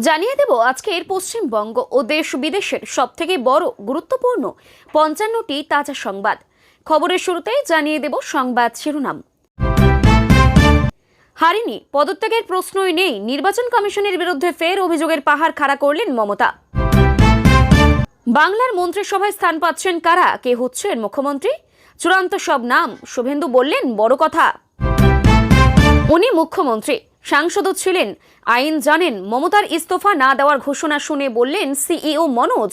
জানিয়ে দেব আজকের পশ্চিমবঙ্গ ও দেশ বিদেশের সবথেকে বড় গুরুত্বপূর্ণ ৫৫টি তাজা সংবাদ। খবরের শুরুতেই জানিয়ে দেব সংবাদ শিরোনাম। হারিনি, পদত্যাগের প্রশ্নই নেই, নির্বাচন কমিশনের বিরুদ্ধে ফের অভিযোগের পাহাড় খাড়া করলেন মমতা। বাংলার মন্ত্রিসভায় স্থান পাচ্ছেন কারা, কে হচ্ছেন মুখ্যমন্ত্রী, চূড়ান্ত সব নাম, শুভেন্দু বললেন বড় কথা। উনি মুখ্যমন্ত্রী, সাংসদও ছিলেন, আইন জানেন। মমতার ইস্তফা না দেওয়ার ঘোষণা শুনে বললেন সিইও মনোজ।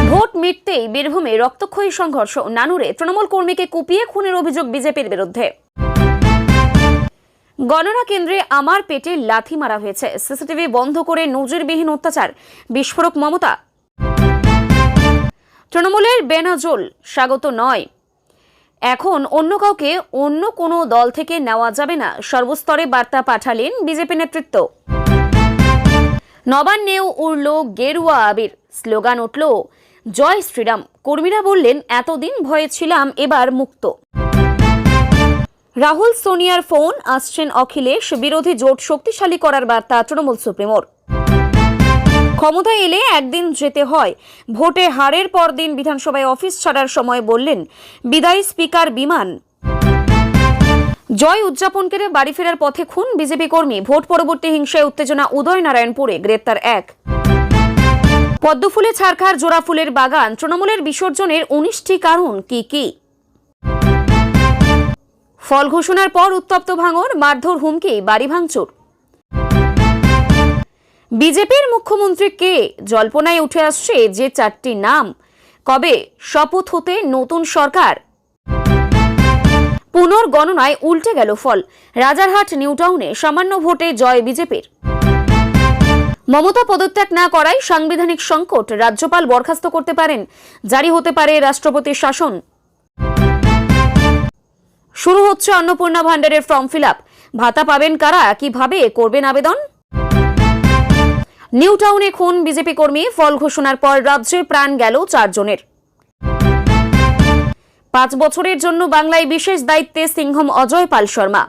ভোট মিটতেই বীরভূমে রক্তক্ষয়ী সংঘর্ষ, নানুরে তৃণমূল কর্মীকে কুপিয়ে খুনের অভিযোগ বিজেপির বিরুদ্ধে। গণনা কেন্দ্রে আমার পেটে লাথি মারা হয়েছে, সিসিটিভি বন্ধ করে নজিরবিহীন অত্যাচার, বিস্ফোরক মমতা। তৃণমূলের বেনাজোল স্বাগত নয়, এখন অন্য কাউকে অন্য কোনো দল থেকে নেওয়া যাবে না, সর্বস্তরে বার্তা পাঠালেন বিজেপি নেতৃত্ব। নবান্নেও উড়ল গেরুয়া আবির, স্লোগান উঠল জয় শ্রীরাম। কর্মীরা বললেন এতদিন ভয়ে ছিলাম, এবার মুক্ত। রাহুল সোনিয়ার ফোন, আসছেন অখিলেশ, বিরোধী জোট শক্তিশালী করার বার্তা তৃণমূল সুপ্রিমোর। ক্ষমতায় এলে একদিন যেতে হয়, ভোটে হারের পর দিন বিধানসভায় অফিস ছাড়ার সময় বললেন বিদায়ী স্পিকার বিমান। জয় উদযাপন করে বাড়ি ফেরার পথে খুন বিজেপি কর্মী, ভোট পরবর্তী হিংসায় উত্তেজনা উদয়নারায়ণপুরে, গ্রেপ্তার এক। পদ্মফুলে ছারখার জোড়া ফুলের বাগান, তৃণমূলের বিসর্জনের 19টি কারণ কি কি? ফল ঘোষণার পর উত্তপ্ত ভাঙর, মারধর, হুমকি, বাড়ি ভাঙচুর। বিজেপির মুখ্যমন্ত্রী কে, জল্পনায় উঠে আসছে যে 4টি নাম, কবে শপথ হতে নতুন সরকার? পুনর্গণনায় উল্টে গেল ফল, রাজারহাট নিউটাউনে সামান্য ভোটে জয় বিজেপির। মমতা পদত্যাগ না করায় সাংবিধানিক সংকট, রাজ্যপাল বরখাস্ত করতে পারেন, জারি হতে পারে রাষ্ট্রপতির শাসন। শুরু হচ্ছে অন্নপূর্ণা ভান্ডারের ফর্ম ফিল আপ, ভাতা পাবেন কারা, কিভাবে করবেন আবেদন? নিউটাউনে খুন বিজেপি কর্মী, ফল ঘোষণার পর রাজ্যে প্রাণ গেল 4 জনের। 5 বছরের জন্য বাংলায় বিশেষ দায়িত্বে সিংহম অজয় পাল শর্মা।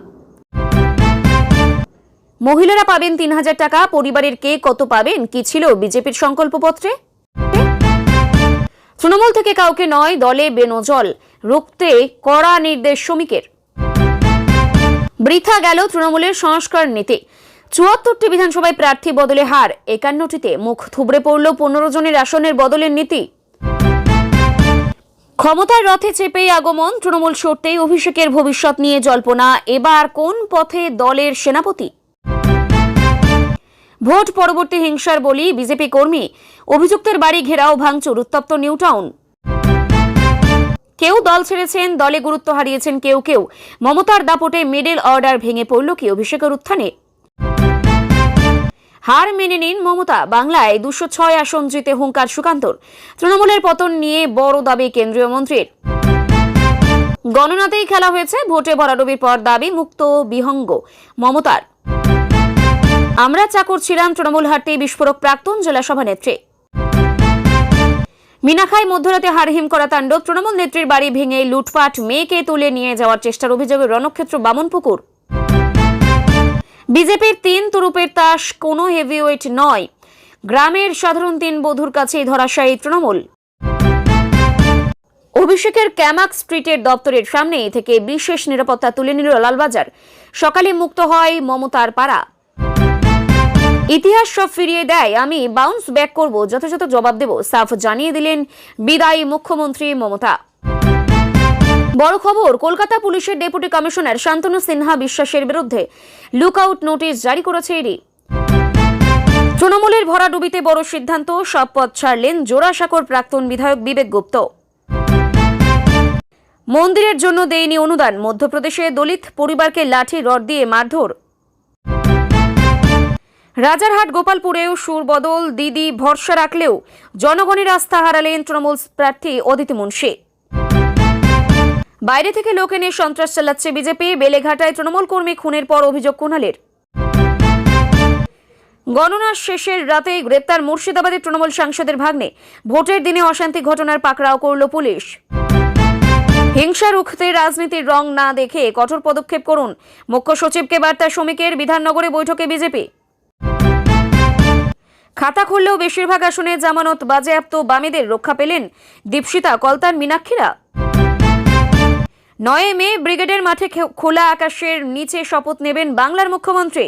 মহিলারা পাবেন 3000 টাকা, পরিবারের কে কত পাবেন, কি ছিল বিজেপির সংকল্পপত্রে? তৃণমূল থেকে কাউকে নয়, দলে বেনজল, রুখতে কড়া নির্দেশ শ্রমিকের। বৃথা গেল তৃণমূলের সংস্কার নীতি, 74টি বিধানসভায় প্রার্থী বদলে হার, 51টিতে মুখ থুবড়ে পড়ল 15 জনের আসনের বদলের নীতি। ক্ষমতার রথে চেপেই আগমন, তৃণমূল সরতেই অভিষেকের ভবিষ্যৎ নিয়ে জল্পনা, এবার কোন পথে দলের সেনাপতি? ভোট পরবর্তী হিংসার বলি বিজেপি কর্মী, অভিযুক্তের বাড়ি ঘেরাও ভাঙচুর, উত্তপ্ত নিউটাউন। কেউ দল ছেড়েছেন, দলে গুরুত্ব হারিয়েছেন কেউ কেউ, মমতার দাপটে মিডল অর্ডার ভেঙে পড়ল কি অভিষেকের উত্থানে? হার মেনে নিন মমতা, বাংলায় 206 আসন জিতে হুঙ্কার সুকান্তর, তৃণমূলের পতন নিয়ে বড় দাবি কেন্দ্রীয় মন্ত্রীর। গণনাতেই খেলা হয়েছে, ভোটে ভরাডুবির পর দাবি মুক্ত বিহঙ্গ মমতার। আমরা চাকর ছিলাম, তৃণমূল হারতেই বিস্ফোরক প্রাক্তন জেলা সভানেত্রী। মিনাখায় মধ্যরাতে হারহিম করা তাণ্ডব, তৃণমূল নেত্রীর বাড়ি ভেঙে লুটপাট, মেয়েকে তুলে নিয়ে যাওয়ার চেষ্টার অভিযোগে রণক্ষেত্র বামনপুকুর। বিজেপির 3 তুরুপের তাস কোনো হেভিওয়েট নয়, গ্রামের সাধারণ 3 বধূর কাছেই ধরাশায়ী তৃণমূল। অভিষেকের ক্যামাক স্ট্রিটের দপ্তরের সামনে থেকে বিশেষ নিরাপত্তা তুলে নিল লালবাজার, সকালে মুক্ত হয় মমতার পাড়া। ইতিহাস সব ফিরিয়ে দেয়, আমি বাউন্স ব্যাক করব, যথাযথ জবাব দেব, সাফ জানিয়ে দিলেন বিদায়ী মুখ্যমন্ত্রী মমতা। বড় খবর, কলকাতা পুলিশের ডেপুটি কমিশনার শান্তনু সিনহা বিশ্বাসের বিরুদ্ধে লুকআউট নোটিশ জারি করেছে ইডি। তৃণমূলের ভরাডুবিতে বড় সিদ্ধান্ত, সব পদ ছাড়লেন জোড়াসাঁকোর প্রাক্তন বিধায়ক বিবেক গুপ্ত। মন্দিরের জন্য দেয়নি অনুদান, মধ্যপ্রদেশে দলিত পরিবারকে লাঠি রড দিয়ে মারধর। রাজারহাট গোপালপুরেও সুর বদল, দিদি ভরসা রাখলেও জনগণের আস্থা হারালেন তৃণমূল প্রার্থী অদিতি মুন্সি। বাইরে থেকে লোক এনে সন্ত্রাস চালাচ্ছে বিজেপি, বেলেঘাটায় তৃণমূল কর্মী খুনের পর অভিযোগ কুণালের। গণনার শেষের রাতেই গ্রেপ্তার মুর্শিদাবাদের তৃণমূল সাংসদের ভাগ্নে, ভোটের দিনে অশান্তি ঘটনার পাকড়াও করল পুলিশ। হিংসা রুখতে রাজনীতির রং না দেখে কঠোর পদক্ষেপ করুন, মুখ্য সচিবকে বার্তা শ্রমিকের, বিধাননগরে বৈঠকে বিজেপি। খাতা খুললেও বেশিরভাগ আসনে জামানত বাজেয়াপ্ত, বামেদের রক্ষা পেলেন দীপশিতা, কলতান, মীনাক্ষীরা। 9 মে ব্রিগেডের মাঠে খোলা আকাশের নিচে শপথ নেবেন বাংলার মুখ্যমন্ত্রী।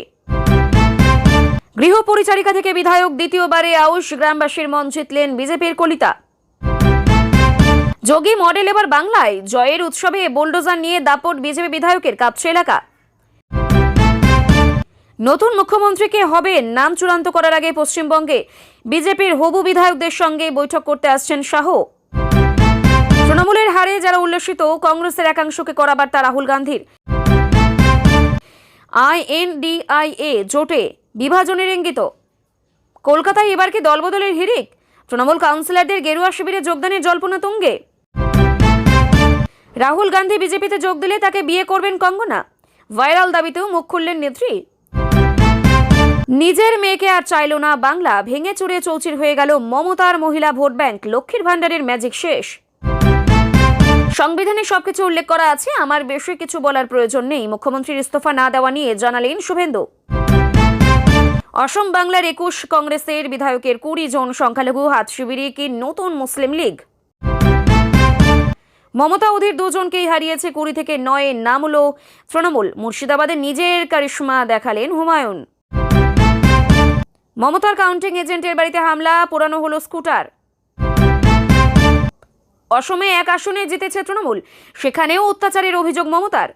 গৃহ পরিচারিকা থেকে বিধায়ক, দ্বিতীয়বারে আউশ গ্রামবাসীর মন জিতলেন বিজেপির কলিতা। যোগী মডেল এবার বাংলায়, জয়ের উৎসবে বোলডোজার নিয়ে দাপট বিজেপি বিধায়কের, কাঁপছে এলাকা। নতুন মুখ্যমন্ত্রী কে হবেন নাম চূড়ান্ত করার আগে পশ্চিমবঙ্গে বিজেপির হবু বিধায়কদের সঙ্গে বৈঠক করতে আসছেন শাহ। তৃণমূলের হারে যারা উল্লসিত, কংগ্রেসের একাংশকে করা বার্তা রাহুল গান্ধীর। INDIA জোটে বিভাজনের ইঙ্গিত। কলকাতায় এবার কি দলবদলের হিড়িক? তৃণমূল কাউন্সিলরদের গেরুয়া শিবিরে যোগদানের জল্পনা তুঙ্গে। রাহুল গান্ধী বিজেপিতে যোগ দিলে তাকে বিয়ে করবেন কঙ্গনা। ভাইরাল দাবিতেও মুখ খুললেন নেত্রী। নিজের মেয়েকে আর চাইল না বাংলা, ভেঙে চুরে চৌচির হয়ে গেল মমতার মহিলা ভোট ব্যাংক। লক্ষ্মীর ভান্ডারের ম্যাজিক শেষ। সংবিধানে সবকিছু উল্লেখ করা আছে, আমার বেশি কিছু বলার প্রয়োজন নেই, মুখ্যমন্ত্রীর ইস্তফা না দেওয়া নিয়ে জানালেন শুভেন্দু। অসম বাংলার 21 কংগ্রেসের বিধায়কের 20 জন সংখ্যালঘু হাত শিবিরে কি নতুন মুসলিম লীগ? মমতা অধীর 2 জনকেই হারিয়েছে 20 থেকে 9 নামলো তৃণমূল। মুর্শিদাবাদে নিজের কারিশমা দেখালেন হুমায়ুন। মমতার কাউন্টিং এজেন্টের বাড়িতে হামলা, পোড়ানো হলো স্কুটার। অসমে 1 আসনে জিতেছে তৃণমূল, সেখানেও অত্যাচারের অভিযোগ মমতার।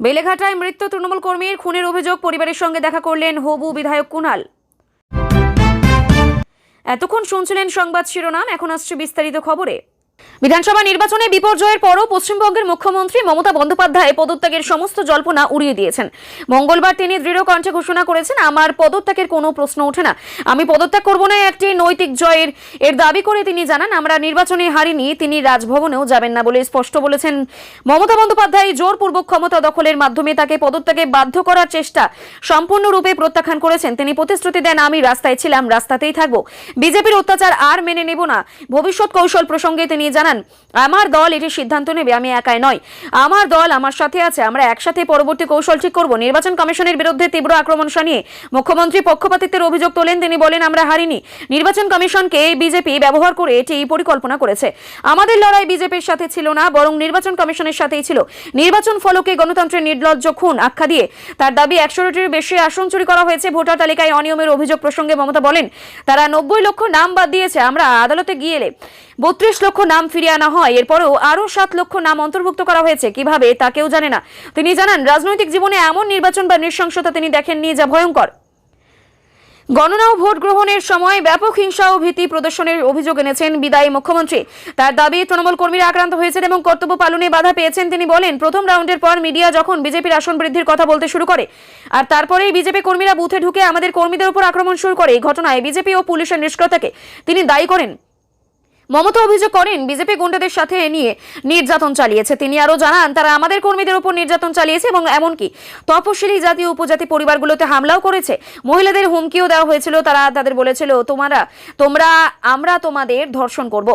বেলেঘাটায় মৃত্যু তৃণমূল কর্মীর, খুনের অভিযোগ, পরিবারের সঙ্গে দেখা করলেন হবু বিধায়ক কুণাল। এতক্ষণ শুনছিলেন সংবাদ শিরোনাম, এখন আসছে বিস্তারিত খবরে। বিধানসভা নির্বাচনে বিপর্যয়ের পরও পশ্চিমবঙ্গের মুখ্যমন্ত্রী মমতা বন্দ্যোপাধ্যায় পদত্যাগের সমস্ত জল্পনা উড়িয়ে দিয়েছেন। মঙ্গলবার তিনি দৃঢ় কণ্ঠে ঘোষণা করেছেন, আমার পদত্যাগের কোনো প্রশ্ন ওঠে না, আমি পদত্যাগ করব না, একটি নৈতিক জয়ের দাবি করে তিনি জানান, আমরা নির্বাচনে হারিনি, তিনি রাজভবনেও যাবেন না বলে স্পষ্ট বলেছেন। মমতা বন্দ্যোপাধ্যায় জোরপূর্বক ক্ষমতা দখলের মাধ্যমে তাকে পদত্যাগে বাধ্য করার চেষ্টা সম্পূর্ণরূপে প্রত্যাখ্যান করেছেন। তিনি প্রতিশ্রুতি দেন, আমি রাস্তায় ছিলাম, রাস্তাতেই থাকবো, বিজেপির অত্যাচার আর মেনে নেব না। ভবিষ্যৎ কৌশল প্রসঙ্গে তিনি জানান, আমার দল এটি সিদ্ধান্ত নেবে, আমি একাই নয়, আমার দল আমার সাথে আছে, আমরা একসাথে পরবর্তী কৌশল ঠিক করব। নির্বাচন কমিশনের বিরুদ্ধে তীব্র আক্রমণ শানিয়ে মুখ্যমন্ত্রী পক্ষপাতিত্বের অভিযোগ তোলেন। তিনি বলেন, আমরা হারিনি, নির্বাচন কমিশনকে বিজেপি ব্যবহার করে এটি পরিকল্পনা করেছে। আমাদের লড়াই বিজেপির সাথে ছিল না, বরং নির্বাচন কমিশনের সাথেই ছিল। নির্বাচন ফলকে গণতন্ত্রের নির্লজ্জ খুন আখ্যা দিয়ে তার দাবি 100টির বেশি আসন চুরি করা হয়েছে। ভোটার তালিকায় অনিয়মের অভিযোগ প্রসঙ্গে মমতা বলেন, তারা 90 লক্ষ নাম বাদ দিয়েছে, আমরা আদালতে গিয়ে 32 লক্ষ নাম ফিরিয়ে আনা হয়, এরপরেও আরো 7 লক্ষ নাম অন্তর্ভুক্ত করা হয়েছে, কিভাবে তা কেউ জানে না। তিনি জানান, রাজনৈতিক জীবনে এমন নির্বাচন বা নৃশংসতা তিনি দেখেননি যা ভয়ঙ্কর। গণনা ও ভোট গ্রহণের সময় ব্যাপক হিংসা ও ভীতি প্রদর্শনের অভিযোগ এনেছেন বিদায়ী মুখ্যমন্ত্রী। তার দাবি, তৃণমূল কর্মীরা আক্রান্ত হয়েছেন এবং কর্তব্য পালনে বাধা পেয়েছেন। তিনি বলেন, প্রথম রাউন্ডের পর মিডিয়া যখন বিজেপির আসন বৃদ্ধির কথা বলতে শুরু করে, আর তারপরেই বিজেপি কর্মীরা বুথে ঢুকে আমাদের কর্মীদের উপর আক্রমণ শুরু করে, এই ঘটনায় বিজেপি ও পুলিশের নিষ্ক্রিয়তাকে তিনি দায়ী করেন। মমতা অভিযোগ করেন, বিজেপি গুন্ডাদের সাথে নিয়ে নির্যাতন চালিয়েছে। তিনি আরো জানান, তারা আমাদের কর্মীদের উপর নির্যাতন চালিয়েছে এবং এমনকি তপশিলি জাতি উপজাতি পরিবারগুলোতে হামলাও করেছে। মহিলাদের হুমকিও দেওয়া হয়েছিল, তাদের বলেছিল, আমরা তোমাদের ধর্ষণ করব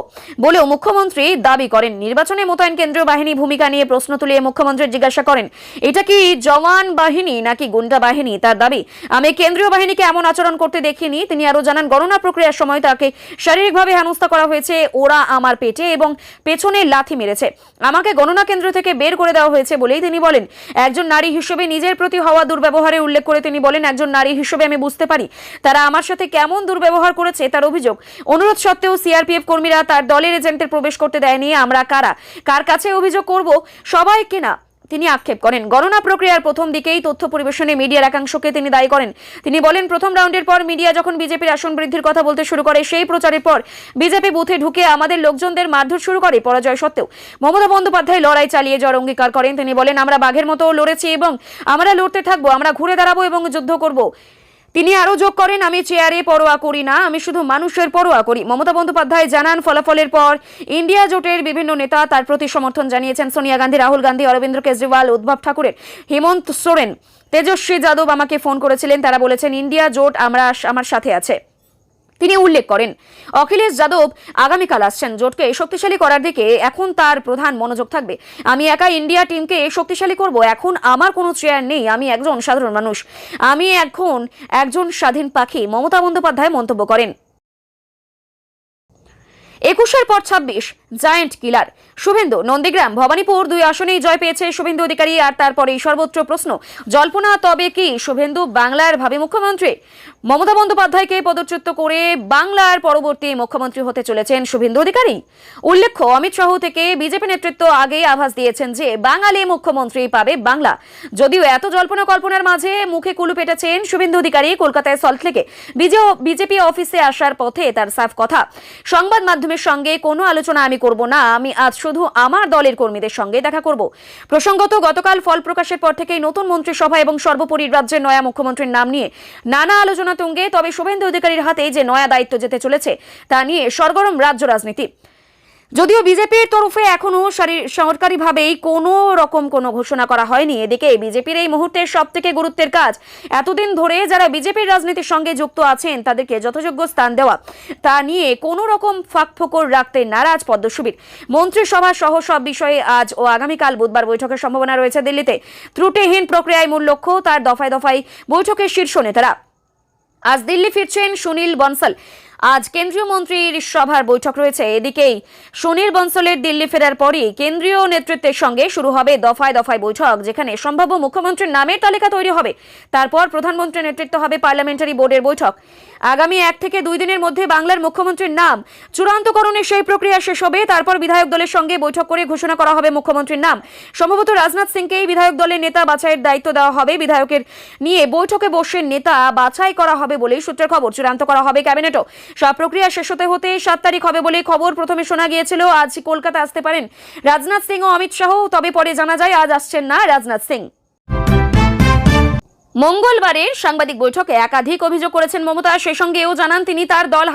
বলেও মুখ্যমন্ত্রী দাবি করেন। নির্বাচনে মোতায়েন কেন্দ্রীয় বাহিনী ভূমিকা নিয়ে প্রশ্ন তুলে মুখ্যমন্ত্রী জিজ্ঞাসা করেন, এটা কি জওয়ান বাহিনী নাকি গুন্ডা বাহিনী? তার দাবি, আমি কেন্দ্রীয় বাহিনীকে এমন আচরণ করতে দেখিনি। তিনি আরো জানান, গণনা প্রক্রিয়ার সময় তাকে শারীরিকভাবে হেনস্থা করা হয়েছে, ওরা আমার পেটে এবং পেছনে লাথি মেরেছে, আমাকে গণনা কেন্দ্র থেকে বের করে দেওয়া হয়েছে বলেই তিনি বলেন। একজন নারী হিসেবে নিজের প্রতি হওয়া দুর্ব্যবহারের উল্লেখ করে তিনি বলেন, একজন নারী হিসেবে আমি বুঝতে পারি তারা আমার সাথে কেমন দুর্ব্যবহার করেছে। তার অভিযোগ, অনুরোধ সত্ত্বেও সিআরপিএফ কর্মীরা তার দলের এজেন্টদের প্রবেশ করতে দেয়নি। আমরা কার কাছে অভিযোগ করব, সবাইকে না, তিনি আক্ষেপ করেন। গণনা প্রক্রিয়ার প্রথম দিকেই তথ্য পরিবেশনে মিডিয়ার একাংশকে তিনি দায়ী করেন। তিনি বলেন, প্রথম রাউন্ডের পর মিডিয়া যখন বিজেপির আসন বৃদ্ধির কথা বলতে শুরু করে, সেই প্রচারের পর বিজেপি বুথে ঢুকে আমাদের লোকজনদের মারধর শুরু করে। পরাজয় সত্ত্বেও মমতা বন্দ্যোপাধ্যায় লড়াই চালিয়ে যাওয়ার অঙ্গীকার করেন। তিনি বলেন, আমরা বাঘের মতো লড়েছি এবং আমরা লড়তে থাকবো, আমরা ঘুরে দাঁড়াবো এবং যুদ্ধ করব। তিনি আরো যোগ করেন, আমি চেয়ারে পরোয়া করি না, আমি শুধু মানুষের পরোয়া করি। মমতা বন্দ্যোপাধ্যায় জানান, ফলাফলের পর ইন্ডিয়া জোটের বিভিন্ন নেতা তার প্রতি সমর্থন জানিয়েছেন। সোনিয়া গান্ধী, রাহুল গান্ধী, অরবিন্দ কেজরিওয়াল, উদ্ধব ঠাকুরের, হেমন্ত সোরেন, তেজস্বী যাদব আমাকে ফোন করেছিলেন। তারা বলেছেন, ইন্ডিয়া জোট আমার সাথে আছে। তিনি উল্লেখ করেন, অখিলেশ যাদব আগামীকাল আসছেন। জোটকে শক্তিশালী করার দিকে এখন তার প্রধান মনোযোগ থাকবে। আমি একা ইন্ডিয়া টিমকে শক্তিশালী করব। এখন আমার কোনো চেয়ার নেই, আমি একজন সাধারণ মানুষ, আমি এখন একজন স্বাধীন পাখি, মমতা বন্দ্যোপাধ্যায় মন্তব্য করেন। 21-এর পর 26 জায়ান্ট কিলার। শুভেন্দু নন্দীগ্রাম ভবানীপুর 2 আসনেই জয় পেয়েছে শুভেন্দু অধিকারী। আর তারপরেই সর্বত্র প্রশ্ন, জল্পনা, তবে কি শুভেন্দু বাংলার ভাবি মুখ্যমন্ত্রী? মমতা বন্দ্যোপাধ্যায়কে পদচ্যুত করে বাংলার পরবর্তী মুখ্যমন্ত্রী হতে চলেছেন শুভেন্দু অধিকারী। উল্লেখ্য, অমিত শাহ থেকে বিজেপি নেতৃত্ব আগেই আভাস দিয়েছেন যে বাঙালি মুখ্যমন্ত্রী পাবে বাংলা। যদিও এত জল্পনা কল্পনার মাঝে মুখে কুলু পেটেছেন শুভেন্দু অধিকারী। কলকাতায় সল্টলেকে বিজেপি অফিসে আসার পথে তার সাফ কথা, সংবাদ মাধ্যমের সঙ্গে কোনো আলোচনা আমি করব না, আমি আজ শুধু আমার দলের কর্মীদের সঙ্গে দেখা করব। প্রসঙ্গত, গতকাল ফল প্রকাশের পর থেকেই নতুন মন্ত্রিসভা এবং সর্বোপরি রাজ্যের নয়া মুখ্যমন্ত্রীর নাম নিয়ে নানা আলোচনা তুঙ্গে। তবে শুভেন্দু অধিকারীর হাতে যে নয়া দায়িত্ব যেতে চলেছে তা নিয়ে সরগরম রাজ্য রাজনীতি। যদিও বিজেপির তরফে এখনো সরকারিভাবেই কোনো রকম কোনো ঘোষণা করা হয়নি। এদিকে বিজেপির এই মুহূর্তে সবথেকে গুরুত্বের কাজ, এতদিন ধরে যারা বিজেপির রাজনীতির সঙ্গে যুক্ত আছেন তাদেরকে যথাযোগ্য স্থান দেওয়া। তা নিয়ে কোনো রকম ফাঁকফোকর রাখতে নারাজ পদ্মশুভীর। মন্ত্রিসভা সহ সব বিষয়ে আজ ও আগামীকাল বুধবার বৈঠকের সম্ভাবনা রয়েছে দিল্লিতে। ত্রুটিহীন প্রক্রিয়ায় মূল লক্ষ্য, তার দফায় দফায় বৈঠকের শীর্ষ নেতারা। আজ দিল্লি ফিরছেন সুনীল বনসল। আজ কেন্দ্রীয় মন্ত্রীর সভার বৈঠক রয়েছে। এদিকেই সুনীল বনসলের দিল্লি ফেরার পরই কেন্দ্রীয় নেতৃত্বের সঙ্গে শুরু হবে দফায় দফায় বৈঠক, যেখানে সম্ভাব্য মুখ্যমন্ত্রীর নামের তালিকা তৈরি হবে। তারপর প্রধানমন্ত্রীর নেতৃত্ব হবে পার্লামেন্টারি বোর্ডের বৈঠক। আগামী 1 থেকে 2 দিনের মধ্যে বাংলার মুখ্যমন্ত্রীর নাম চূড়ান্তকরণের সেই প্রক্রিয়া শেষ হবে। তারপর বিধায়ক দলের সঙ্গে বৈঠক করে ঘোষণা করা হবে মুখ্যমন্ত্রীর নাম। সম্ভবত রাজনাথ সিংকেই বিধায়ক দলের নেতা বাছাইয়ের দায়িত্ব দেওয়া হবে। বিধায়কের নিয়ে বৈঠকে বসে নেতা বাছাই করা হবে বলেই সূত্রের খবর। চূড়ান্ত করা হবে ক্যাবিনেটও। সব প্রক্রিয়া শেষ হতে হতে 7 তারিখ হবে বলে খবর। প্রথমে শোনা গিয়েছিল আজ কলকাতা আসতে পারেন রাজনাথ সিং ও অমিত শাহ, তবে পরে জানা যায় আজ আসছেন না রাজনাথ সিং। মঙ্গলবারের সাংবাদিক বৈঠকে একাধিক অভিযোগ করেছেন মমতা। সেই সঙ্গে এও জানান তিনি তার দল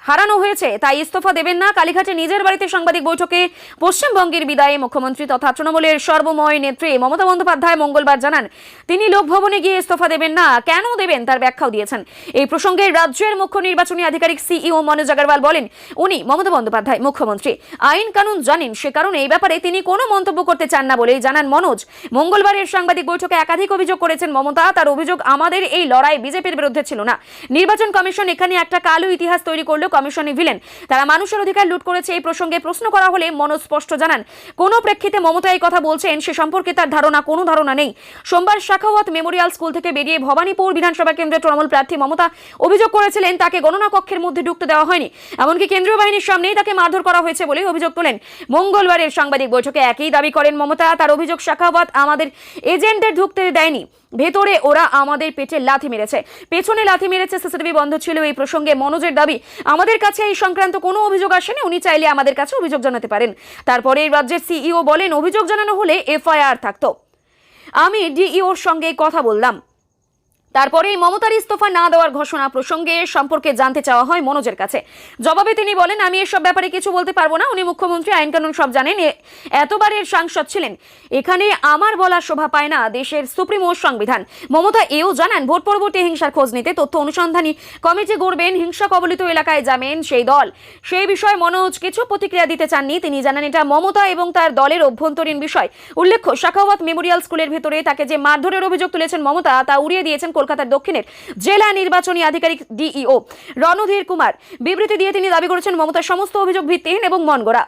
হারানো হয়েছে, তাই ইস্তফা দেবেন না। কালীঘাটে নিজের বাড়িতে সাংবাদিক বৈঠকে পশ্চিমবঙ্গের বিদায়ী মুখ্যমন্ত্রী তথা তৃণমূলের সর্বময় নেত্রী মমতা বন্দ্যোপাধ্যায় মঙ্গলবার জানান তিনি লোকভবনে গিয়ে ইস্তফা দেবেন না। কেন দেবেন তার ব্যাখ্যাও দিয়েছেন। এই প্রসঙ্গে রাজ্যের মুখ্য নির্বাচনী আধিকারিক সিইও মনোজ আগরওয়াল বলেন, উনি মমতা বন্দ্যোপাধ্যায় মুখ্যমন্ত্রী, আইন কানুন জানেন, সে কারণে এই ব্যাপারে তিনি কোনো মন্তব্য করতে চান না বলেই জানান মনোজ। মঙ্গলবারের সাংবাদিক বৈঠকে একাধিক অভিযোগ করেছেন মমতা। তার অভিযোগ, আমাদের এই লড়াই বিজেপির বিরুদ্ধে ছিল না। নির্বাচন কমিশন এখানে একটা কালো ইতিহাস তৈরি করলো, কমিশনে ভিলেন, তারা মানুষের অধিকার লুট করেছে। এই প্রসঙ্গে প্রশ্ন করা হলে মনোজ স্পষ্ট জানান, কোন প্রেক্ষিতে মমতা এই কথা বলছেন সে সম্পর্কে তার কোনো ধারণা নেই। সোমবার শাখাওয়াত মেমোরিয়াল স্কুল থেকে বেরিয়ে ভবানীপুর বিধানসভা কেন্দ্রের তৃণমূল প্রার্থী মমতা অভিযোগ করেছিলেন তাকে গণনা কক্ষের মধ্যে ঢুকতে দেওয়া হয়নি, এমনকি কেন্দ্রীয় বাহিনীর সামনেই তাকে মারধর করা হয়েছে বলে অভিযোগ তোলেন। মঙ্গলবারের সাংবাদিক বৈঠকে একই দাবি করেন মমতা। তার অভিযোগ, শাখাওয়াত আমাদের এজেন্টদের ঢুকতে দেয়নি, ভেতরে ওরা আমাদের পেটে লাথি মেরেছে, পেছনে লাথি মেরেছে, সিসিটিভি বন্ধ ছিল। এই প্রসঙ্গে মনোজের দাবি, আমাদের কাছে এই সংক্রান্ত কোনো অভিযোগ আসেনি, উনি চাইলে আমাদের কাছে অভিযোগ জানাতে পারেন। তারপরে রাজ্যের সিইও বলেন, অভিযোগ জানানো হলে এফআইআর থাকতো, আমি ডিইওর সঙ্গে কথা বললাম। তারপরেই মমতার ইস্তফা না দেওয়ার ঘোষণা প্রসঙ্গে সম্পর্কে জানতে চাওয়া হয় মনোজের কাছে। জবাবে তিনি বলেন, আমি এসব ব্যাপারে কিছু বলতে পারবো না, উনি মুখ্যমন্ত্রী, আইন কানুন সব জানেন, এতবারের সাংসদ ছিলেন, এখানে আমার বলা শোভা পায় না, দেশের সুপ্রিমো সংবিধান। মমতা এও জানান, ভোট পরবর্তী হিংসার খোঁজ নিতে তথ্য অনুসন্ধানী কমিটি গড়বেন, হিংসা কবলিত এলাকায় যাবেন সেই দল। সেই বিষয়ে মনোজ কিছু প্রতিক্রিয়া দিতে চাননি। তিনি জানান, এটা মমতা এবং তার দলের অভ্যন্তরীণ বিষয়। উল্লেখ্য, শাখাওয়াত মেমোরিয়াল স্কুলের ভেতরে তাকে যে মারধরের অভিযোগ তুলেছেন মমতা, তা উড়িয়ে দিয়েছেন কলকাতার দক্ষিণের জেলা নির্বাচনী আধিকারিক ডিইও রণধীর কুমার। বিবৃতি দিয়ে তিনি দাবি করেছেন মমতার সমস্ত অভিযোগ ভিত্তিহীন এবং মনগড়া।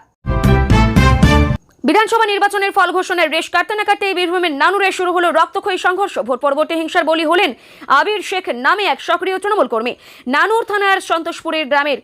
বিধানসভা নির্বাচনের ফল ঘোষণার রেশ কাটতে না কাটতে বীরভূমের নানুরে শুরু হলো রক্তক্ষয়ী সংঘর্ষ। ভোট পরবর্তী হিংসার বলি হলেন আবির শেখ নামে এক সক্রিয় তৃণমূল কর্মী। নানুর থানার সন্তোষপুরের গ্রামের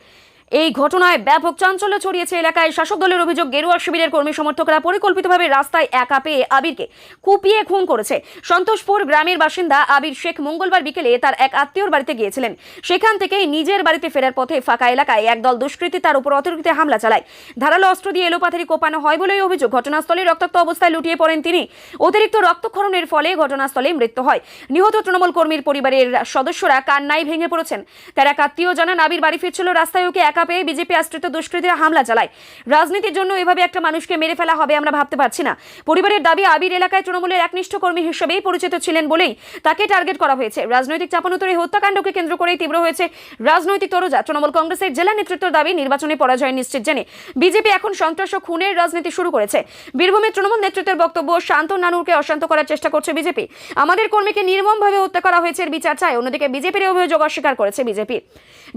এই ঘটনায় ব্যাপক চাঞ্চল্য ছড়িয়েছে এলাকায়। শাসক দলের অভিযোগ, গেরুয়া শিবিরের কর্মী সমর্থকরা পরিকল্পিতভাবে রাস্তায় একা পেয়ে আবিরকে কুপিয়ে খুন করেছে। সন্তোষপুর গ্রামের বাসিন্দা আবির শেখ মঙ্গলবার বিকেলে তার এক আত্মীয়র বাড়িতে গিয়েছিলেন। সেখান থেকেই নিজের বাড়িতে ফেরার পথে ফাঁকা এলাকায় একদল দুষ্কৃতী তার উপর অতর্কিতে হামলা চালায়। ধারালো অস্ত্র দিয়ে এলোপাথারি কোপানো হয় বলেই অভিযোগ। ঘটনাস্থলে রক্তাক্ত অবস্থায় লুটিয়ে পড়েন তিনি। অতিরিক্ত রক্তক্ষরণের ফলে ঘটনাস্থলে মৃত্যু হয়। নিহত তৃণমূল কর্মীর পরিবারের সদস্যরা কান্নায় ভেঙে পড়েছেন। তার এক আত্মীয় জানান, আবির বাড়ি ফিরছিল, রাস্তায় ওকে টাকা পেয়ে বিজেপি আশ্রিত দুষ্কৃতীরা হামলা চালায়। রাজনীতির জন্য এভাবে একটা মানুষকে মেরে ফেলা হবে আমরা ভাবতে পারছি না। পরিবারের দাবি, আবির এলাকায় তৃণমূলের একনিষ্ঠ কর্মী হিসেবেই পরিচিত ছিলেন বলেই তাকে টার্গেট করা হয়েছে। রাজনৈতিক চাপানোতরে হত্যাকাণ্ডকে কেন্দ্র করেই তীব্র হয়েছে রাজনৈতিক তরজা। তৃণমূল কংগ্রেসের জেলা নেতৃত্বের দাবি, নির্বাচনে পরাজয় নিশ্চিত জেনে বিজেপি এখন সন্ত্রাস ও খুনের রাজনীতি শুরু করেছে। বীরভূমের তৃণমূল নেতৃত্বের বক্তব্য, শান্ত নানুরকে অশান্ত করার চেষ্টা করছে বিজেপি। আমাদের কর্মীকে নির্মমভাবে হত্যা করা হয়েছে এর বিচার চায়। অন্যদিকে বিজেপির অভিযোগ অস্বীকার করেছে বিজেপি।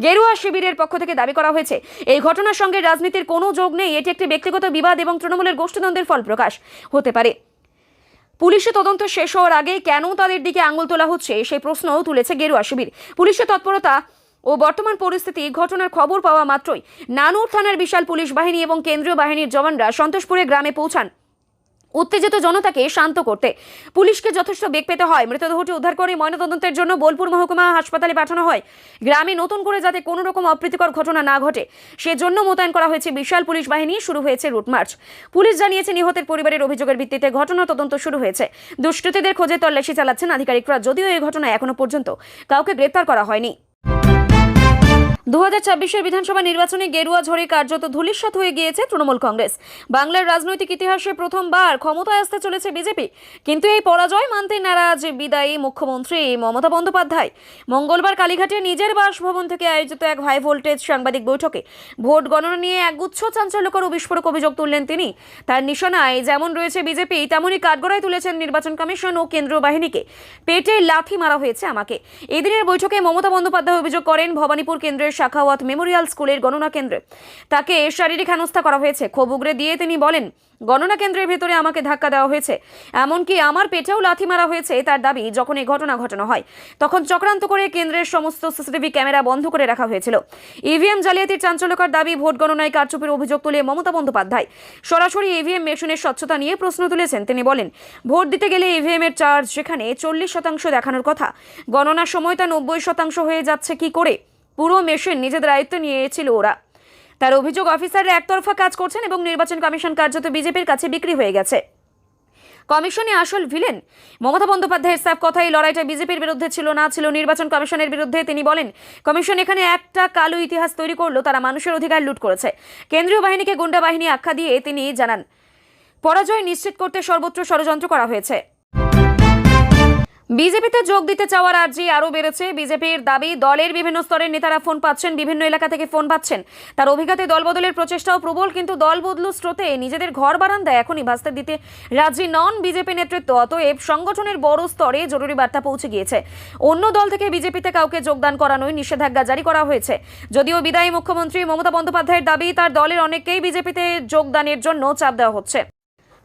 গেরুয়া শিবিরের পক্ষ থেকে দাবি করা হয়েছে এই ঘটনার সঙ্গে রাজনীতির কোনো যোগ নেই, এটি একটি ব্যক্তিগত বিবাদ এবং তৃণমূলের গোষ্ঠীদ্বন্দ্বের ফল প্রকাশ হতে পারে। পুলিশের তদন্ত শেষ হওয়ার আগে কেন তাদের দিকে আঙুল তোলা হচ্ছে সেই প্রশ্নও তুলেছে গেরুয়া শিবির। পুলিশের তৎপরতা ও বর্তমান পরিস্থিতি, ঘটনার খবর পাওয়া মাত্রই নানুর থানার বিশাল পুলিশ বাহিনী এবং কেন্দ্রীয় বাহিনীর জওয়ানরা সন্তোষপুরে গ্রামে পৌঁছান উত্তেজিত জনতাকে শান্ত করতে। পুলিশকে যথেষ্ট বেগ পেতে হয়। মৃতদেহটি উদ্ধার করে ময়নাতদন্তের জন্য বোলপুর মহকুমা হাসপাতালে পাঠানো হয়। গ্রামে নতুন করে যাতে কোনো রকম অপ্রীতিকর ঘটনা না ঘটে সেজন্য মোতায়েন করা হয়েছে বিশাল পুলিশ বাহিনী। শুরু হয়েছে রুট মার্চ। পুলিশ জানিয়েছে নিহতের পরিবারের অভিযোগের ভিত্তিতে ঘটনা তদন্ত শুরু হয়েছে। দুষ্কৃতীদের খোঁজে তল্লাশি চালাচ্ছেন আধিকারিকরা, যদিও এই ঘটনায় এখনো পর্যন্ত কাউকে গ্রেপ্তার করা হয়নি। 2024 বিধানসভা নির্বাচনে গেরুয়া ঝড়ে কার্যত ধূলিসাৎ হয়ে গিয়েছে তৃণমূল কংগ্রেস। বাংলার রাজনৈতিক ইতিহাসে প্রথমবার ক্ষমতায় আসতে চলেছে বিজেপি, কিন্তু এই পরাজয় মানতে নারাজ বিদায়ী মুখ্যমন্ত্রী মমতা বন্দ্যোপাধ্যায়। মঙ্গলবার কালীঘাটে নিজের বাসভবন থেকে আয়োজিত এক হাই ভোল্টেজ সাংবাদিক বৈঠকে ভোট গণনা নিয়ে একগুচ্ছ চাঞ্চল্যকর ও বিস্ফোরক অভিযোগ তুললেন তিনি। তার নিশানায় যেমন রয়েছে বিজেপি, তেমনই কাঠগড়ায় তুলেছেন নির্বাচন কমিশন ও কেন্দ্রীয় বাহিনীকে। পেটে লাথি মারা হয়েছে আমাকে। এদিনের বৈঠকে মমতা বন্দ্যোপাধ্যায় অভিযোগ করেন, ভবানীপুর কেন্দ্রের শাখাওয়াত মেমোরিয়াল স্কুলের গণনা কেন্দ্রে তাকে শারীরিক হেনস্থা করা হয়েছে। ক্ষোভ উগরে দিয়ে তিনি বলেন, গণনা কেন্দ্রের ভেতরে আমাকে ধাক্কা দেওয়া হয়েছে, এমনকি আমার পেটেও লাথি মারা হয়েছে। তার দাবি, যখন এই ঘটনা ঘটানো হয় তখন চক্রান্ত করে কেন্দ্রের সমস্ত সিসিটিভি ক্যামেরা বন্ধ করে রাখা হয়েছিল। ইভিএম জালিয়াতির চাঞ্চল্যকর দাবি, ভোট গণনায় কারচুপির অভিযোগ তুলে মমতা বন্দ্যোপাধ্যায় সরাসরি ইভিএম মেশিনের স্বচ্ছতা নিয়ে প্রশ্ন তুলেছেন। তিনি বলেন, ভোট দিতে গেলে ইভিএম এর চার্জ যেখানে 40% দেখানোর কথা, গণনার সময় তা 90% হয়ে যাচ্ছে কি করে? পুরো মেশিন নিজেদের দায়িত্ব নিয়েছিল ওরা। তার অভিযোগ, অফিসাররা একতরফা কাজ করছেন এবং নির্বাচন কমিশন কার্যত বিজেপির কাছে বিক্রি হয়ে গেছে। কমিশনে আসল ভিলেন মমতা বন্দ্যোপাধ্যায়ের সাফ কথা, এই লড়াইটা বিজেপির বিরুদ্ধে ছিল না, ছিল নির্বাচন কমিশনের বিরুদ্ধে। তিনি বলেন, কমিশন এখানে একটা কালো ইতিহাস তৈরি করলো, তারা মানুষের অধিকার লুট করেছে। কেন্দ্রীয় বাহিনীকে গুন্ডা বাহিনী আখ্যা দিয়ে তিনি জানান, পরাজয় নিশ্চিত করতে সর্বত্র ষড়যন্ত্র করা হয়েছে। বিজেপিতে যোগ দিতে চাওয়ার আর্জি আরও বেড়েছে। বিজেপির দাবি, দলের বিভিন্ন স্তরের নেতারা ফোন পাচ্ছেন, বিভিন্ন এলাকা থেকে ফোন পাচ্ছেন। তার অভিজ্ঞতায় দলবদলের প্রচেষ্টাও প্রবল, কিন্তু দল বদলু স্রোতে নিজেদের ঘর বারান্দায় এখনই ভাসতে দিতে রাজি নন বিজেপি নেতৃত্ব। অতএব সংগঠনের বড় স্তরে জরুরি বার্তা পৌঁছে গিয়েছে। অন্য দল থেকে বিজেপিতে কাউকে যোগদান করানোই নিষেধাজ্ঞা জারি করা হয়েছে। যদিও বিদায়ী মুখ্যমন্ত্রী মমতা বন্দ্যোপাধ্যায়ের দাবি, তার দলের অনেককেই বিজেপিতে যোগদানের জন্য চাপ দেওয়া হচ্ছে।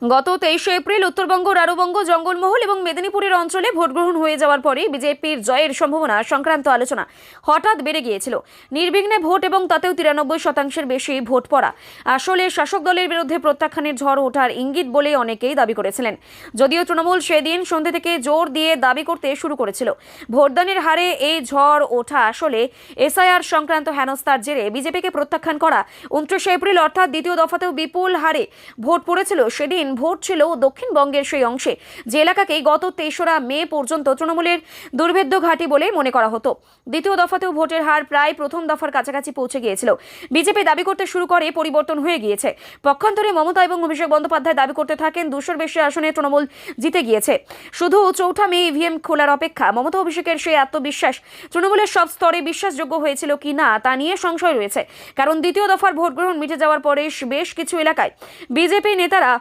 গত 23 এপ্রিল উত্তরবঙ্গ, রারুবঙ্গ, জঙ্গলমহল এবং মেদিনীপুরের অঞ্চলে ভোট গ্রহণ হয়ে যাওয়ার পরে বিজেপির জয়ের সম্ভাবনা সংক্রান্ত আলোচনা হঠাৎ বেড়ে গিয়েছিল। নির্বিঘ্নে ভোট এবং তাতেও 93% বেশি ভোট পড়া আসলে শাসক দলের বিরুদ্ধে প্রত্যাখ্যানের ঝড় ওঠার ইঙ্গিত বলে অনেকেই দাবি করেছিলেন। যদিও তৃণমূল সেদিন সন্ধ্যে থেকে জোর দিয়ে দাবি করতে শুরু করেছিল, ভোটদানের হারে এই ঝড় ওঠা আসলে এসআইআর সংক্রান্ত হেনস্থার জেরে বিজেপিকে প্রত্যাখ্যান করা। 29 এপ্রিল অর্থাৎ দ্বিতীয় দফাতেও বিপুল হারে ভোট পড়েছিল। সেদিন ভোট ছিল দক্ষিণবঙ্গের সেই অংশে যে এলাকাকে গত 23 মে পর্যন্ত তৃণমূলের দুর্ভেদ্য ঘাঁটি বলে মনে করা হতো। দ্বিতীয় দফাতেও ভোটের হার প্রায় প্রথম দফার কাছাকাছি পৌঁছে গিয়েছিল। বিজেপি দাবি করতে শুরু করে পরিবর্তন হয়ে গিয়েছে। পক্ষান্তরে মমতা এবং অভিষেক বন্দ্যোপাধ্যায় দাবি করতে থাকেন 200-র বেশি আসনে তৃণমূল জিতে গিয়েছে। শুধু 4 মে ইভিএম খোলার অপেক্ষা। মমতা অভিষেকের সেই আত্মবিশ্বাস তৃণমূলের সব স্তরে বিশ্বাসযোগ্য হয়েছিল কি না তা নিয়ে সংশয় রয়েছে। কারণ দ্বিতীয় দফার ভোট গ্রহণ মিটে যাওয়ার পরে বেশ কিছু এলাকায় বিজেপি নেতারা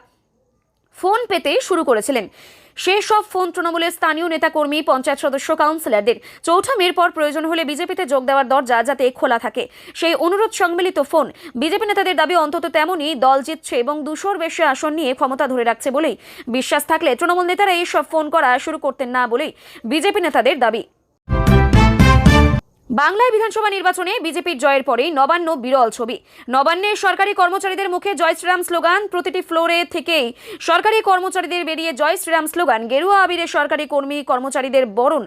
ফোন পেতে শুরু করেছিলেন। সেই সব ফোন তৃণমূলের স্থানীয় নেতাকর্মী, পঞ্চায়েত সদস্য, কাউন্সিলরদের। 4 মের পর প্রয়োজন হলে বিজেপিতে যোগ দেওয়ার দরজা যাতে খোলা থাকে, সেই অনুরোধ সম্মিলিত ফোন। বিজেপি নেতাদের দাবি, অন্তত তেমনই দল জিতছে এবং 200-র বেশি আসন নিয়ে ক্ষমতা ধরে রাখছে বলেই বিশ্বাস থাকলে তৃণমূল নেতারা এই সব ফোন করা শুরু করতেন না বলেই বিজেপি নেতাদের দাবি। বাংলায় বিধানসভা নির্বাচনে বিজেপির জয়ের পরেই নবান্ন বিরল ছবি। নবান্নে সরকারি কর্মচারীদের মুখে জয় শ্রীরাম স্লোগান, প্রতিটি ফ্লোরে থেকেই সরকারি কর্মচারীদের বেরিয়ে জয় শ্রীরাম স্লোগান। গেরুয়া আবিরে সরকারি কর্মী কর্মচারীদের বরণ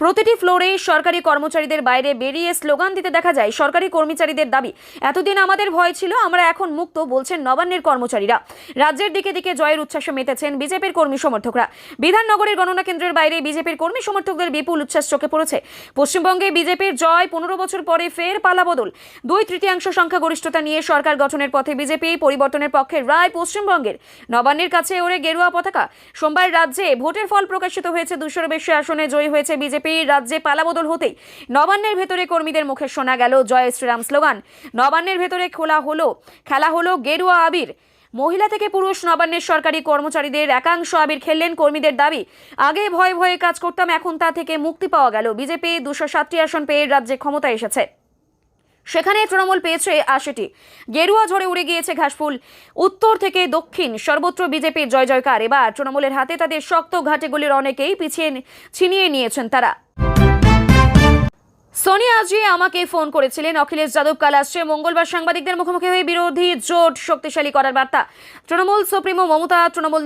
প্রতিটি ফ্লোরে সরকারি কর্মচারীদের বাইরে বেরিয়ে স্লোগান দিতে দেখা যায় সরকারি কর্মচারীদের দাবি। এতদিন আমাদের ভয় ছিল, আমরা এখন মুক্ত, বলছেন নবান্নের কর্মচারীরা। রাজ্যের দিকে দিকে জয়ের উচ্ছ্বাসে মেতেছেন বিজেপির কর্মী সমর্থকরা। বিধাননগরের গণনা কেন্দ্রের বাইরে বিজেপির কর্মী সমর্থকদের বিপুল উচ্ছ্বাস চোখে পড়েছে। পশ্চিমবঙ্গে বিজেপির জয়, 15 বছর পরে ফের পালাবদল। 2/3 সংখ্যাগরিষ্ঠতা নিয়ে সরকার গঠনের পথে বিজেপি, পরিবর্তনের পক্ষে রায় পশ্চিমবঙ্গের। নবান্নের কাছে ওরে গেরুয়া পতাকা। সোমবার রাজ্যে ভোটের ফল প্রকাশিত হয়েছে। 200-এর বেশি আসনে জয়ী হয়েছে বিজেপি। রাজ্যে পালাবদল হতেই নবান্নের ভেতরে কর্মীদের মুখে শোনা গেল জয় শ্রীরাম স্লোগান। নবান্নের ভেতরে খেলা হলো গেরুয়া আবির। মহিলা থেকে পুরুষ নবান্নের সরকারি কর্মচারীদের একাংশ আবির খেললেন। কর্মীদের দাবি, আগে ভয়ে ভয়ে কাজ করতাম, এখন তা থেকে মুক্তি পাওয়া গেল। বিজেপি 207টি আসন পেয়ে রাজ্যে ক্ষমতায় এসেছে, সেখানে তৃণমূল পেয়েছে 80টি। গেরুয়া ঝড়ে উড়ে গিয়েছে ঘাসফুল। উত্তর থেকে দক্ষিণ সর্বত্র বিজেপির জয় জয়কার। এবার তৃণমূলের হাতে তাদের শক্ত ঘাটেগুলির অনেকেই ছিনিয়ে নিয়েছেন তারা। সোনিয়া জি আমাকে ফোন করেছিলেন, অখিলেশ যাদব কাল আসছে। মঙ্গলবার সাংবাদিকদের মুখোমুখি হয়ে বিরোধী জোট শক্তিশালী করার বার্তা তৃণমূল সুপ্রিমো মমতা, তৃণমূল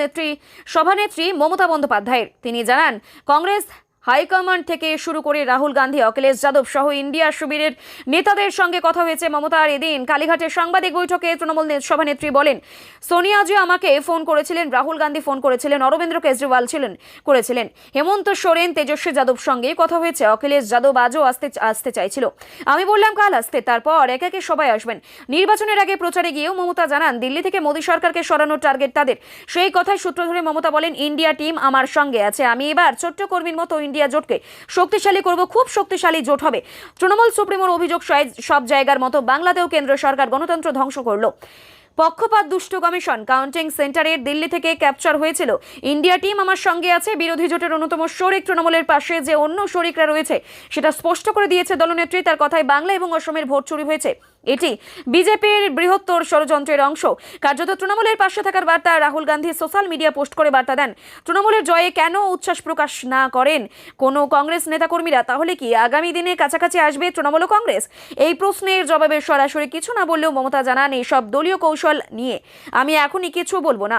সভানেত্রী মমতা বন্দ্যোপাধ্যায়ের। তিনি জানান, কংগ্রেস হাইকমান্ড থেকে শুরু করে রাহুল গান্ধী, অখিলেশ যাদব সহ ইন্ডিয়া শিবিরের নেতাদের সঙ্গে কথা হয়েছে মমতার। এদিন কালীঘাটের সাংবাদিক বৈঠকে তৃণমূল সভানেত্রী বলেন, সোনিয়াজি আমাকে ফোন করেছিলেন, রাহুল গান্ধী ফোন করেছিলেন, অরবিন্দ কেজরিওয়াল করেছিলেন, হেমন্ত সোরেন, তেজস্বী যাদব সঙ্গে কথা হয়েছে। অখিলেশ যাদব আজও আসতে চাইছিল। আমি বললাম কাল আসতে, তারপর একে একে সবাই আসবেন। নির্বাচনের আগে প্রচারে গিয়েও মমতা জানান, দিল্লি থেকে মোদী সরকারকে সরানোর টার্গেট তাদের। সেই কথায় সূত্র ধরে মমতা বলেন, ইন্ডিয়া টিম আমার সঙ্গে আছে। আমি এবার ছোট্ট কর্মীর মতো ইন্ডিয়া জোটকে শক্তিশালী করব, খুব শক্তিশালী জোট হবে। তৃণমূল সুপ্রিমোর অভিযোগ, সব জায়গার মতো বাংলাতেও কেন্দ্র সরকার গণতন্ত্র ধ্বংস করলো। পক্ষপাত দুষ্ট কমিশন কাউন্টিং সেন্টারের দিল্লি থেকে ক্যাপচার হয়েছিল। ইন্ডিয়া টিম আমার সঙ্গে আছে। বিরোধী জোটের অন্যতম শরিক তৃণমূলের পাশে যে অন্য শরিকরা রয়েছে সেটা স্পষ্ট করে দিয়েছে দলনেত্রী। তার কথায় বাংলা এবং অসমের ভোট চুরি হয়েছে। এটি বিজেপির বৃহত্তর ষড়যন্ত্রের অংশ। কার্যত তৃণমূলের পাশে থাকার বার্তা Rahul Gandhi social media post করে বার্তা দেন। তৃণমূলের জয়ে কেন উচ্ছ্বাস প্রকাশ না করেন কোনো কংগ্রেস নেতাকর্মীরা? তাহলে কি আগামী দিনে কাছাকাছি আসবে তৃণমূল ও কংগ্রেস? এই প্রশ্নের জবাবে সরাসরি কিছু না বললেও মমতা জানান, এইসব দলীয় কৌশল নিয়ে আমি এখনই কিছু বলবো না।